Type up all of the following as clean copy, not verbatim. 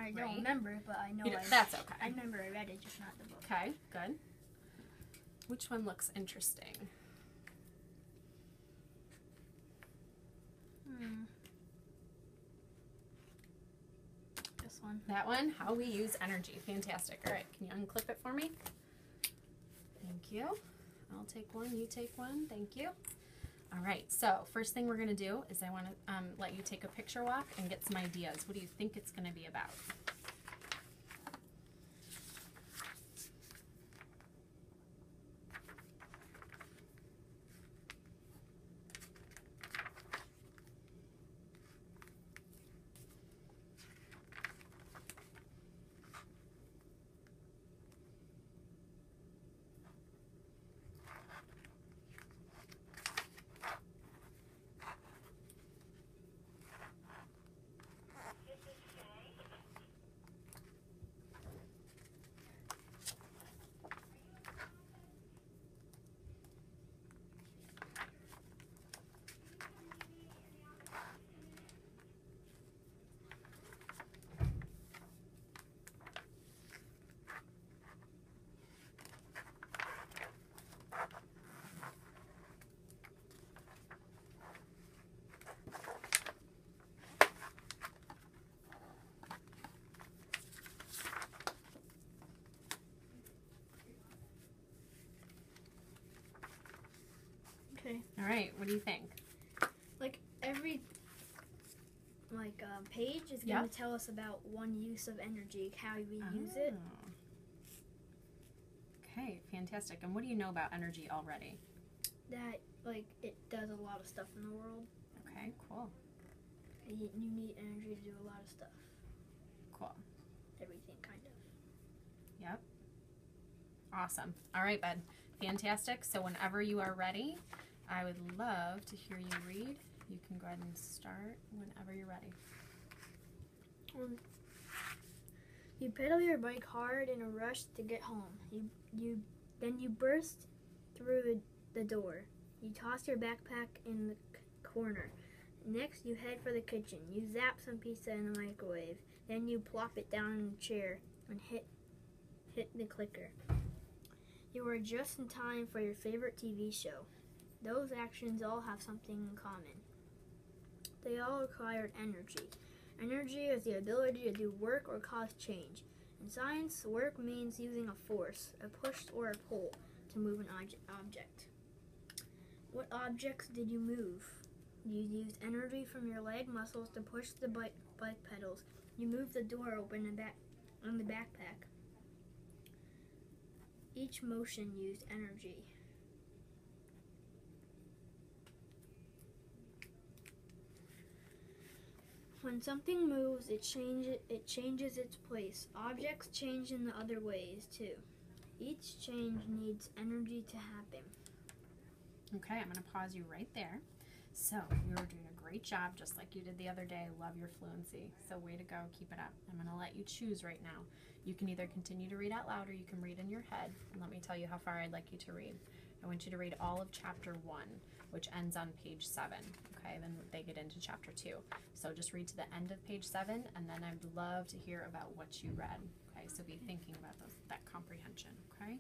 I don't remember, but I know that's okay. I remember I read it, just not the book. Okay, good. Which one looks interesting? This one. That one? How we use energy. Fantastic. All right, can you unclip it for me? Thank you. I'll take one, you take one. Thank you. All right, so first thing we're going to do is I want to let you take a picture walk and get some ideas. What do you think it's going to be about? Okay. All right, what do you think? Like every page is going to tell us about one use of energy, how we use it. Okay, fantastic. And what do you know about energy already? That it does a lot of stuff in the world. Okay, cool. You need energy to do a lot of stuff. Cool. Everything, kind of. Yep. Awesome. All right, bud. Fantastic. So whenever you are ready, I would love to hear you read. You can go ahead and start whenever you're ready. You pedal your bike hard in a rush to get home. Then you burst through the door. You toss your backpack in the corner. Next, you head for the kitchen. You zap some pizza in the microwave. Then you plop it down in a chair and hit the clicker. You are just in time for your favorite TV show. Those actions all have something in common. They all required energy. Energy is the ability to do work or cause change. In science, work means using a force, a push or a pull, to move an object. What objects did you move? You used energy from your leg muscles to push the bike pedals. You moved the door open on the backpack. Each motion used energy. When something moves, it changes its place. Objects change in the other ways, too. Each change needs energy to happen. Okay, I'm going to pause you right there. So, you were doing a great job, just like you did the other day. Love your fluency. So, way to go. Keep it up. I'm going to let you choose right now. You can either continue to read out loud or you can read in your head. And let me tell you how far I'd like you to read. I want you to read all of chapter 1, which ends on page 7. Okay, then they get into chapter 2. So just read to the end of page 7, and then I'd love to hear about what you read. Okay, so be thinking about that comprehension. Okay.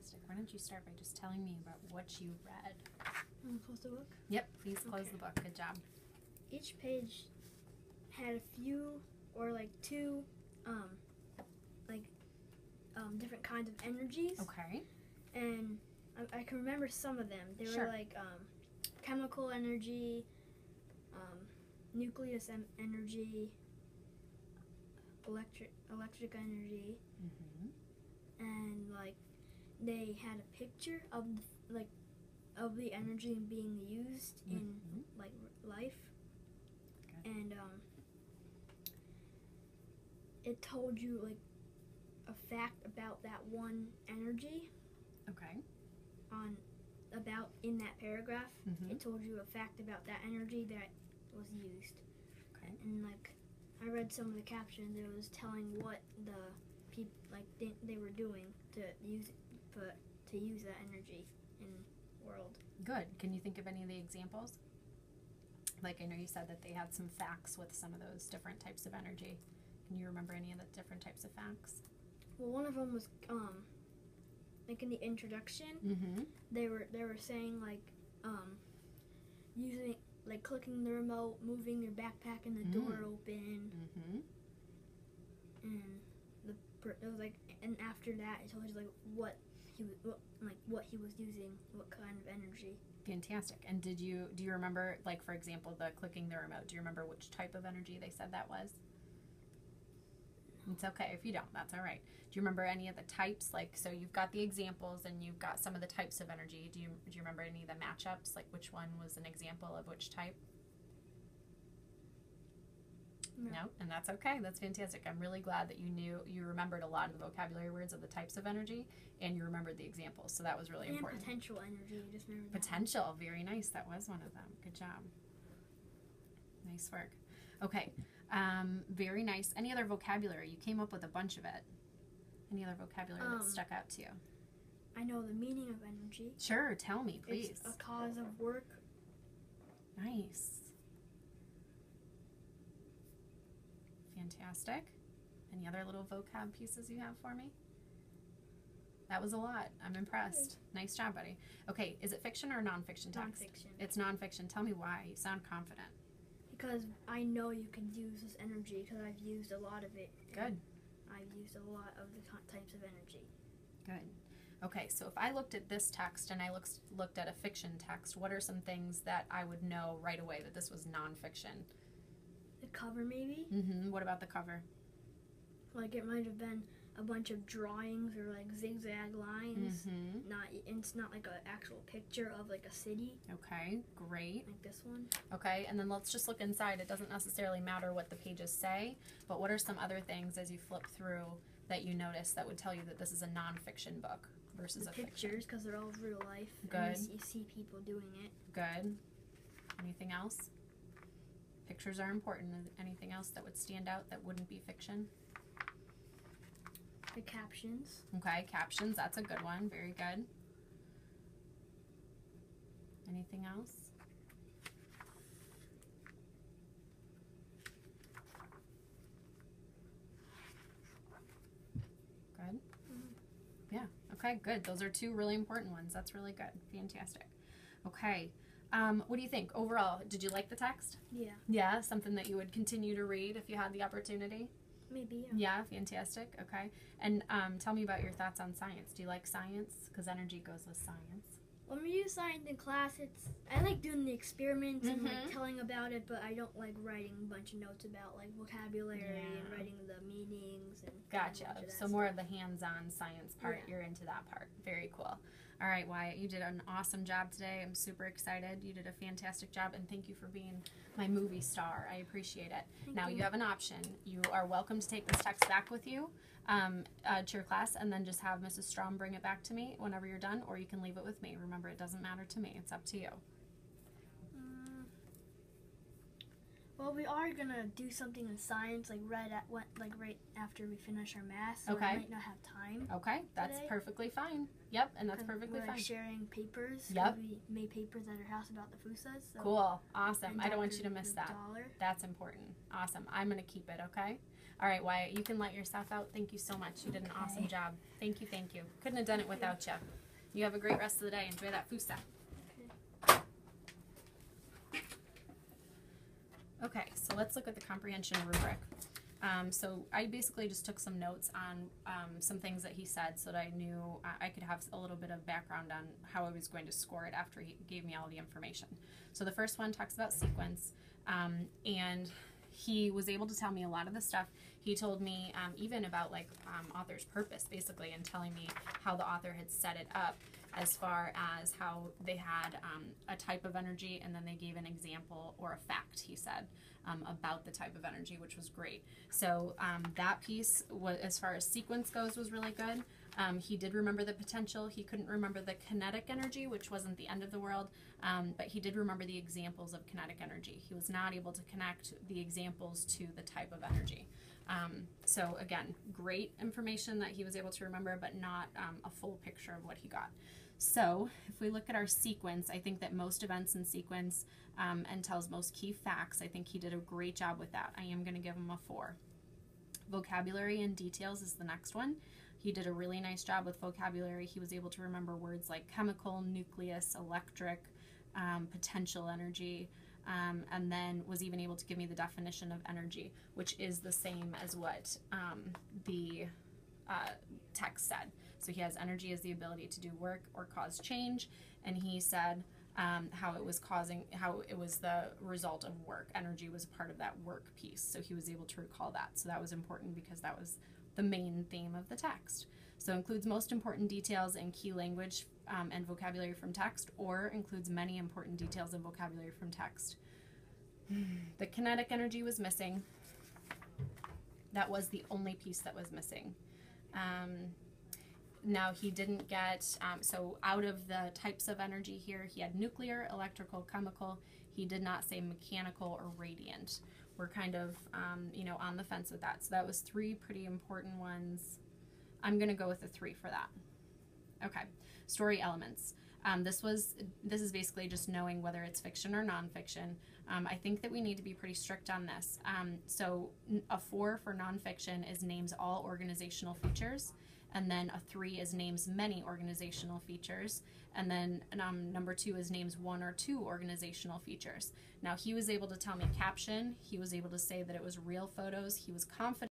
Fantastic. Why don't you start by just telling me about what you read? Close the book. Yep, please close Okay. the book. Good job. Each page had a few or like two different kinds of energies, Okay. and I can remember some of them. They Sure. were like chemical energy, nucleus energy, electric energy, Mm-hmm. and like they had a picture of the energy being used in Mhm. like life. Good. And it told you like a fact about that one energy Okay. in that paragraph. Mm-hmm. It told you a fact about that energy that was used. Okay. And like I read some of the captions, it was telling what the people they were doing to use that energy in the world. Good. Can you think of any of the examples? Like, I know you said that they had some facts with some of those different types of energy. Can you remember any of the different types of facts? Well, one of them was like in the introduction, Mm-hmm. they were saying like using like clicking the remote, moving your backpack and the door open, Mm-hmm. and it was like, and after that it told you like what he was using, what kind of energy. Fantastic. And do you remember, like, for example, the clicking the remote? Do you remember which type of energy they said that was? It's okay if you don't. That's all right. Do you remember any of the types? Like, so you've got the examples and you've got some of the types of energy. Do you remember any of the matchups? Like, which one was an example of which type? No, and that's okay. That's fantastic. I'm really glad that you remembered a lot of the vocabulary words of the types of energy, and you remembered the examples. So that was really And important. potential energy. You just remember that. Potential, very nice. That was one of them. Good job. Nice work. Okay, very nice. Any other vocabulary? You came up with a bunch of it. Any other vocabulary that stuck out to you? I know the meaning of energy. Sure, tell me, please. It's a cause of work. Nice. Fantastic. Any other little vocab pieces you have for me? That was a lot. I'm impressed. Nice job, buddy. Okay, is it fiction or nonfiction text? Nonfiction. It's nonfiction. Tell me why. You sound confident. Because I know you can use this energy because I've used a lot of it. Good. I've used a lot of the types of energy. Good. Okay, so if I looked at this text and I looked at a fiction text, what are some things that I would know right away that this was nonfiction? The cover maybe? Mm-hmm. What about the cover? Like it might have been a bunch of drawings or like zigzag lines. Mm-hmm. It's not like an actual picture of like a city Okay, great. like this one. Okay, and then let's just look inside. It doesn't necessarily matter what the pages say, but what are some other things as you flip through that you notice that would tell you that this is a nonfiction book versus The a fiction? pictures because they're all real life. Good. And you see people doing it. Good. Anything else? Pictures are important. Anything else that would stand out that wouldn't be fiction? The captions. Okay, captions, that's a good one. Very good. Anything else? Good? Yeah, okay, good. Those are two really important ones. That's really good. Fantastic. Okay, what do you think? Overall, did you like the text? Yeah. Yeah, something that you would continue to read if you had the opportunity? Maybe. Yeah, fantastic. Okay. And tell me about your thoughts on science. Do you like science? Because energy goes with science. When we use science in class, I like doing the experiments and like Mhm. telling about it, but I don't like writing a bunch of notes about like vocabulary and Yeah. writing the meanings and a bunch Gotcha. of that So more of stuff. the hands-on science part. Yeah. You're into that part. Very cool. All right, Wyatt, you did an awesome job today. I'm super excited. You did a fantastic job, and thank you for being my movie star. I appreciate it. Thank Now you have an option. You are welcome to take this text back with you to your class, and then just have Mrs. Strom bring it back to me whenever you're done, or you can leave it with me. Remember, it doesn't matter to me. It's up to you. Well, we are gonna do something in science, like right after we finish our math. So Okay. I might not have time. Okay, that's Today? perfectly fine. Yep, and that's 'Cause perfectly we're fine. sharing papers. Yep. We made papers at our house about the FUSAs. So Cool. Awesome. and I don't want Dr. you to miss that. Dollar. That's important. Awesome. I'm going to keep it, okay? All right, Wyatt, you can let your stuff out. Thank you so much. You did an awesome job. Thank you, thank you. Couldn't have done it without you. You have a great rest of the day. Enjoy that FUSA. Okay, so let's look at the comprehension rubric. So I basically just took some notes on some things that he said so that I knew I could have a little bit of background on how I was going to score it after he gave me all the information. So the first one talks about sequence, and he was able to tell me a lot of the stuff. He told me even about like author's purpose, basically, and telling me how the author had set it up as far as how they had a type of energy, and then they gave an example or a fact, he said, about the type of energy, which was great. So that piece, as far as sequence goes, was really good. He did remember the potential. He couldn't remember the kinetic energy, which wasn't the end of the world, but he did remember the examples of kinetic energy. He was not able to connect the examples to the type of energy. So again, great information that he was able to remember, but not a full picture of what he got. So if we look at our sequence, I think that most events in sequence and tells most key facts. I think he did a great job with that. I am going to give him a 4. Vocabulary and details is the next one. He did a really nice job with vocabulary. He was able to remember words like chemical, nucleus, electric, potential energy, and then was even able to give me the definition of energy, which is the same as what the text said. So he has energy as the ability to do work or cause change, and he said how it was the result of work. Energy was part of that work piece, so he was able to recall that. So that was important because that was the main theme of the text. So includes most important details and key language and vocabulary from text, or includes many important details and vocabulary from text. The kinetic energy was missing. That was the only piece that was missing. Now he didn't get, so out of the types of energy here, he had nuclear, electrical, chemical. He did not say mechanical or radiant. We're kind of, on the fence with that. So that was 3 pretty important ones. I'm going to go with a 3 for that. Okay, story elements. This is basically just knowing whether it's fiction or nonfiction. I think that we need to be pretty strict on this. So a 4 for nonfiction is names all organizational features, and then a 3 is names many organizational features, and then number 2 is names 1 or 2 organizational features. Now he was able to tell me caption. He was able to say that it was real photos. He was confident